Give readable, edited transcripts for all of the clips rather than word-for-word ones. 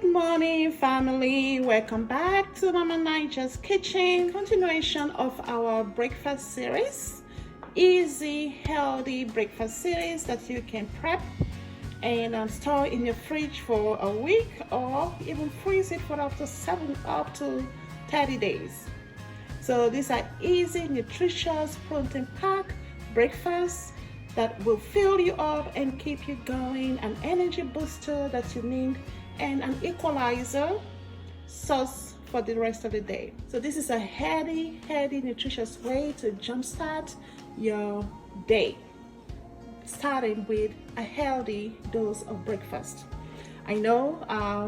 Good morning, family. Welcome back to Mama Niger's Kitchen. Continuation of our breakfast series. Easy, healthy breakfast series that you can prep and store in your fridge for a week, or even freeze it for up to 30 days. So these are easy, nutritious, protein-packed breakfasts that will fill you up and keep you going, an energy booster that you need, and an equalizer source for the rest of the day. So this is a healthy, nutritious way to jumpstart your day, starting with a healthy dose of breakfast. I know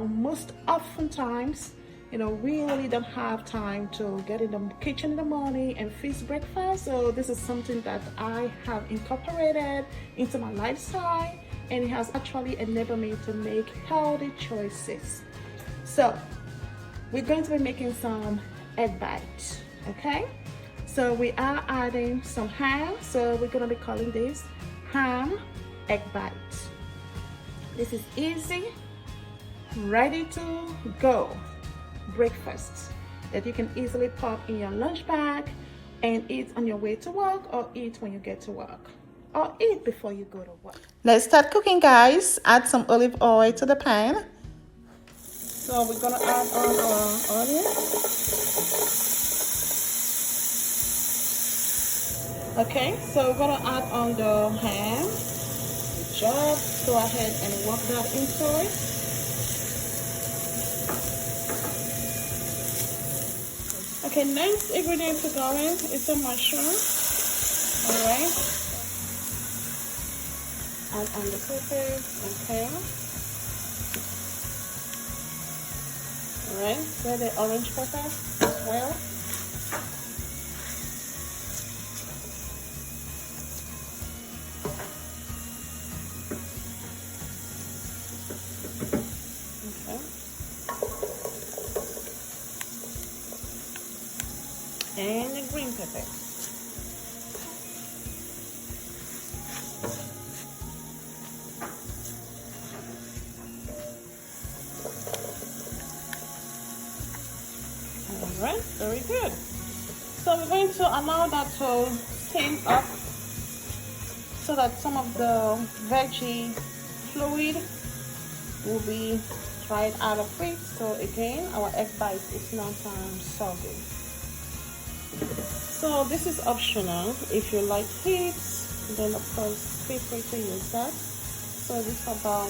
most oftentimes, we really don't have time to get in the kitchen in the morning and fix breakfast. So this is something that I have incorporated into my lifestyle, and it has actually enabled me to make healthy choices. So we're going to be making some egg bites, okay? So we are adding some ham, so we're gonna be calling this ham egg bites. This is easy, ready to go breakfast that you can easily pop in your lunch bag and eat on your way to work, or eat when you get to work, or eat before you go to work. Let's start cooking, guys. Add some olive oil to the pan. So we're gonna add on our onion. Okay, so we're gonna add on the ham. Just go ahead and work that into it. Okay, next ingredient to go in is the mushroom. All right. Add on the pepper and kale. All right, get the orange pepper as well. And the green pepper. Alright, very good. So we're going to allow that to steam up so that some of the veggie fluid will be dried out of it. So again, our egg bite is not soggy. So this is optional. If you like heat, then of course feel free to use that. So this is about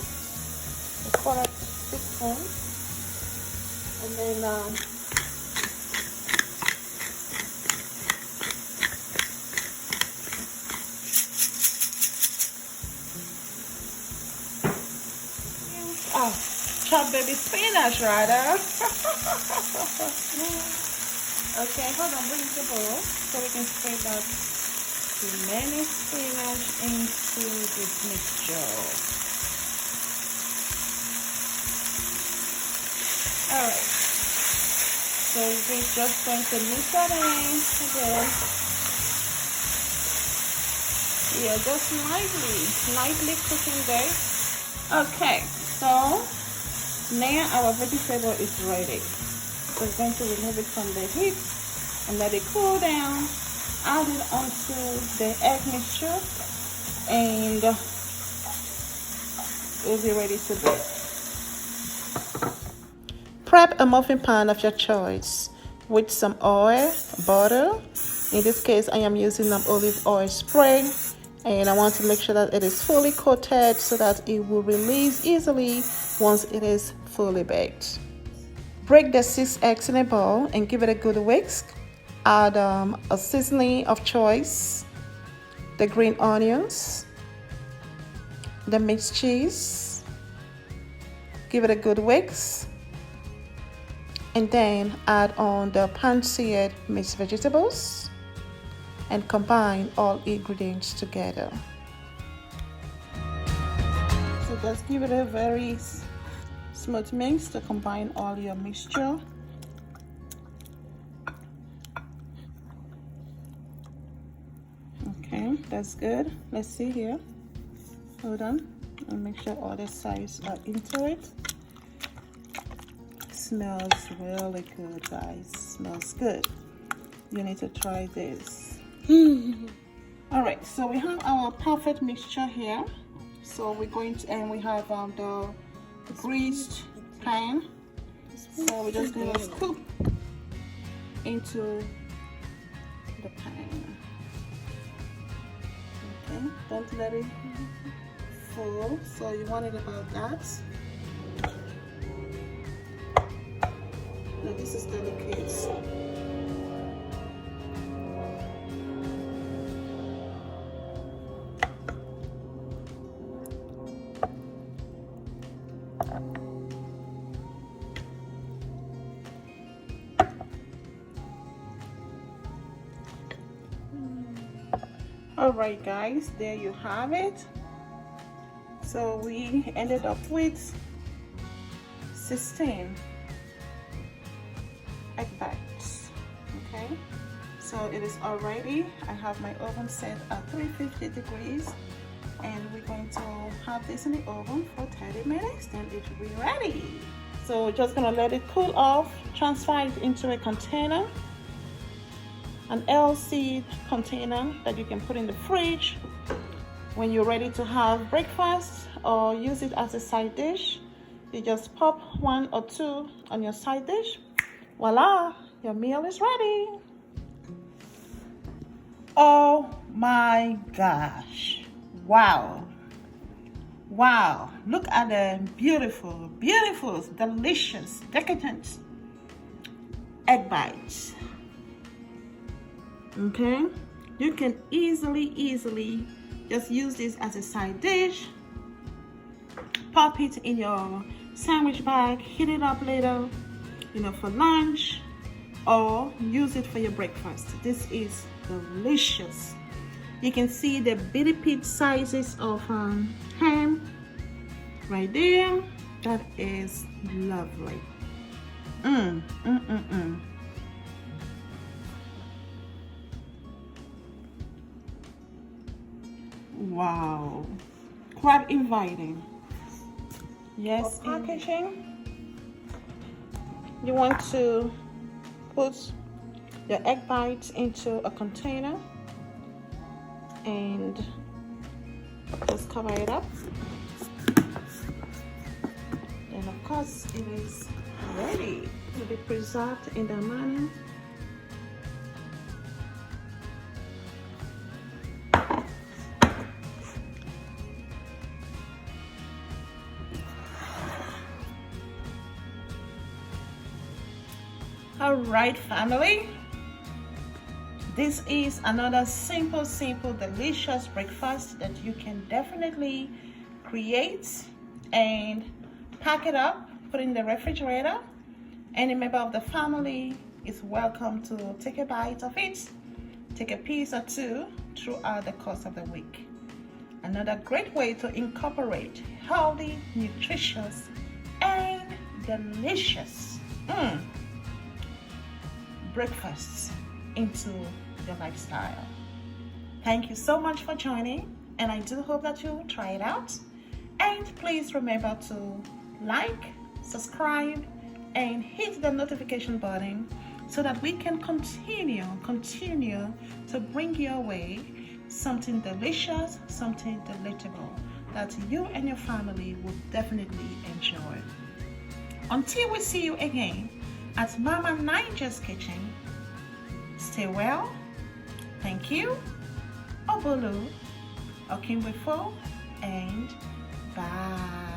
a quarter teaspoon, and then chopped baby spinach, rather. Okay, hold on, bring the bowl so we can spread that remaining spinach into this mixture. Alright, so we're just going to mix that in again. Yeah, just lightly cooking there. Okay, so now our vegetable is ready. So we're going to remove it from the heat and let it cool down. Add it onto the egg mixture, and we'll be ready to bake. Prep a muffin pan of your choice with some oil, butter. In this case, I am using an olive oil spray, and I want to make sure that it is fully coated so that it will release easily once it is fully baked. Break the 6 eggs in a bowl and give it a good whisk. Add a seasoning of choice, the green onions, the mixed cheese. Give it a good whisk, and then add on the pan-seared mixed vegetables and combine all ingredients together. So just give it a very smooth mix to combine all your mixture. Okay, that's good. Let's see here. Hold on and make sure all the sides are into it. smells really good, guys. Smells good. You need to try this. All right, so we have our perfect mixture here. So we're going to, and we have the greased pan. So we're just going to scoop into the pan. Okay, don't let it full, so you want it about that. Now this is delicate. All right, guys, there you have it. So we ended up with 16 egg bites. Okay, so it is all ready. I have my oven set at 350 degrees, and we're going to have this in the oven for 30 minutes, then it will be ready. So we're just gonna let it cool off, transfer it into a container, an LC container that you can put in the fridge when you're ready to have breakfast, or use it as a side dish. You just pop 1 or 2 on your side dish. Voila, your meal is ready. Oh my gosh. Wow. Wow. Look at the beautiful, beautiful, delicious, decadent egg bites. Okay, you can easily just use this as a side dish. Pop it in your sandwich bag, heat it up later, for lunch, or use it for your breakfast. This is delicious. You can see the bitty pit sizes of ham right there. That is lovely. Wow, quite inviting. Yes, for packaging, you want to put your egg bites into a container and just cover it up. And of course, it is ready to be preserved in the manner. All right, family, this is another simple, delicious breakfast that you can definitely create and pack it up, put in the refrigerator. Any member of the family is welcome to take a bite of it, take a piece or two throughout the course of the week. Another great way to incorporate healthy, nutritious, and delicious breakfasts into your lifestyle. Thank you so much for joining, and I do hope that you try it out. And please remember to like, subscribe, and hit the notification button so that we can continue to bring your way something delicious, something delectable that you and your family will definitely enjoy. Until we see you again at Mama Niger's Kitchen, stay well. Thank you. Obolu, Okinwefo, and bye.